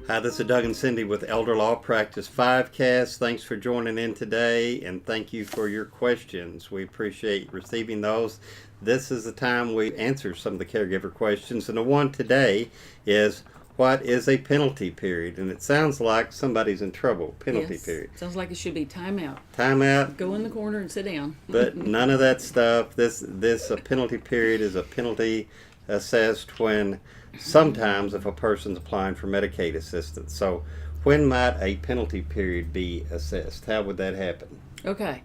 Hi, this is Doug and Cindy with Elder Law Practice 5cast. Thanks for joining in today, and thank you for your questions. We appreciate receiving those. This is the time we answer some of the caregiver questions, and the one today is, what is a penalty period? And it sounds like somebody's in trouble. Penalty period. Sounds like it should be timeout. Timeout. Go in the corner and sit down. But none of that stuff. This a penalty period is a penalty assessed when sometimes if a person's applying for Medicaid assistance. So when might a penalty period be assessed? How would that happen? Okay,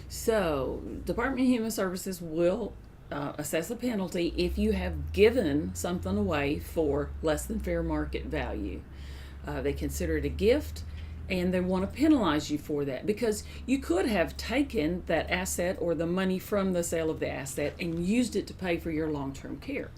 so Department of Human Services will assess a penalty if you have given something away for less than fair market value. They consider it a gift, and they want to penalize you for that because you could have taken that asset or the money from the sale of the asset and used it to pay for your long-term care.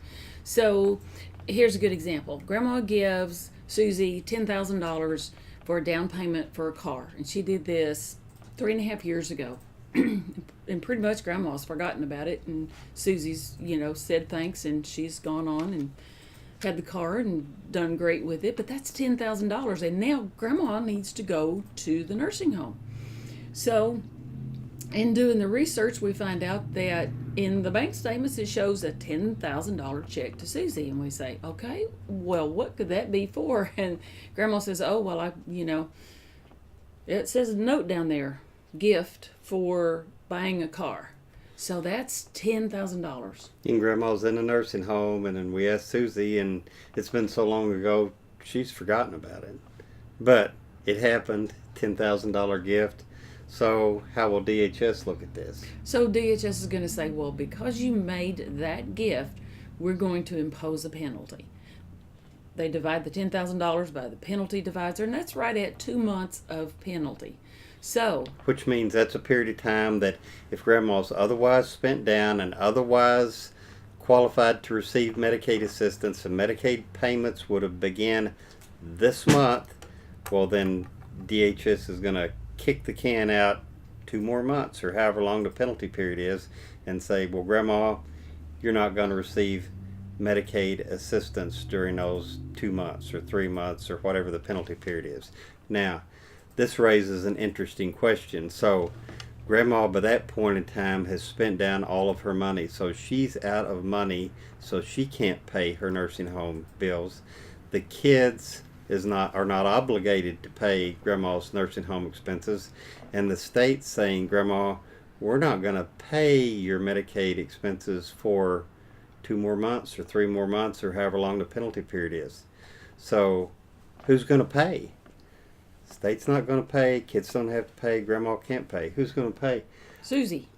So here's a good example. Grandma gives Susie $10,000 for a down payment for a car, and she did this 3.5 years ago. And pretty much Grandma's forgotten about it, and Susie's, said thanks, and she's gone on and had the car and done great with it. But that's $10,000, and now Grandma needs to go to the nursing home. So in doing the research, we find out that in the bank statements it shows a $10,000 check to Susie, and we say, okay, well, what could that be for? And Grandma says, oh, well, it says a note down there, gift for buying a car. So that's $10,000. And Grandma's in a nursing home, and then we asked Susie, and it's been so long ago, she's forgotten about it. But it happened, $10,000 gift. So how will DHS look at this? So DHS is going to say, well, because you made that gift, we're going to impose a penalty. They divide the $10,000 by the penalty divisor, and that's right at 2 months of penalty. So, which means that's a period of time that if Grandma's otherwise spent down and otherwise qualified to receive Medicaid assistance and Medicaid payments would have began this month, well then DHS is going to kick the can out 2 more months or however long the penalty period is and say, well, Grandma, you're not going to receive Medicaid assistance during those 2 months or 3 months or whatever the penalty period is. Now, this raises an interesting question. So Grandma by that point in time has spent down all of her money, so she's out of money, so she can't pay her nursing home bills. The kids are not obligated to pay Grandma's nursing home expenses, and the state's saying, Grandma, we're not going to pay your Medicaid expenses for 2 more months or 3 more months or however long the penalty period is. So who's going to pay? State's not going to pay, kids don't have to pay, Grandma can't pay. Who's going to pay? Susie.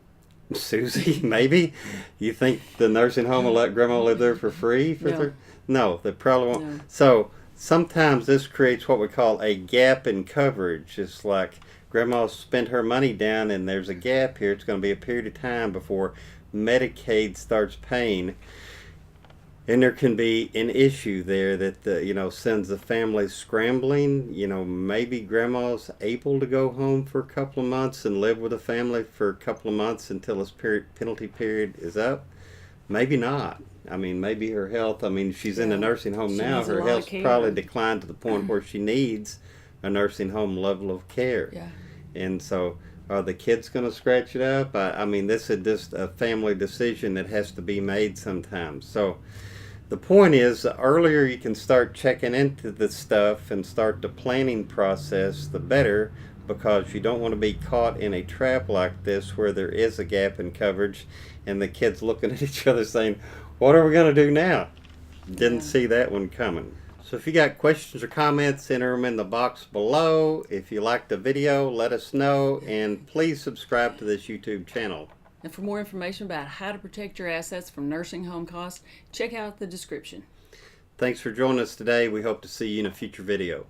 Susie, maybe? You think the nursing home will let Grandma live there for free? No, they probably won't. No. So sometimes this creates what we call a gap in coverage. It's like Grandma spent her money down and there's a gap here. It's going to be a period of time before Medicaid starts paying. And there can be an issue there that sends the family scrambling. Maybe Grandma's able to go home for a couple of months and live with the family for a couple of months until this penalty period is up. Maybe not. Maybe her health. She's in a nursing home now. Her health's probably declined to the point where she needs a nursing home level of care. Yeah. And so, are the kids going to scratch it up? This is just a family decision that has to be made sometimes. So the point is, the earlier you can start checking into this stuff and start the planning process, the better, because you don't want to be caught in a trap like this where there is a gap in coverage and the kids looking at each other saying, what are we going to do now? Didn't see that one coming. So if you got questions or comments, enter them in the box below. If you liked the video, let us know, and please subscribe to this YouTube channel. And for more information about how to protect your assets from nursing home costs, check out the description. Thanks for joining us today. We hope to see you in a future video.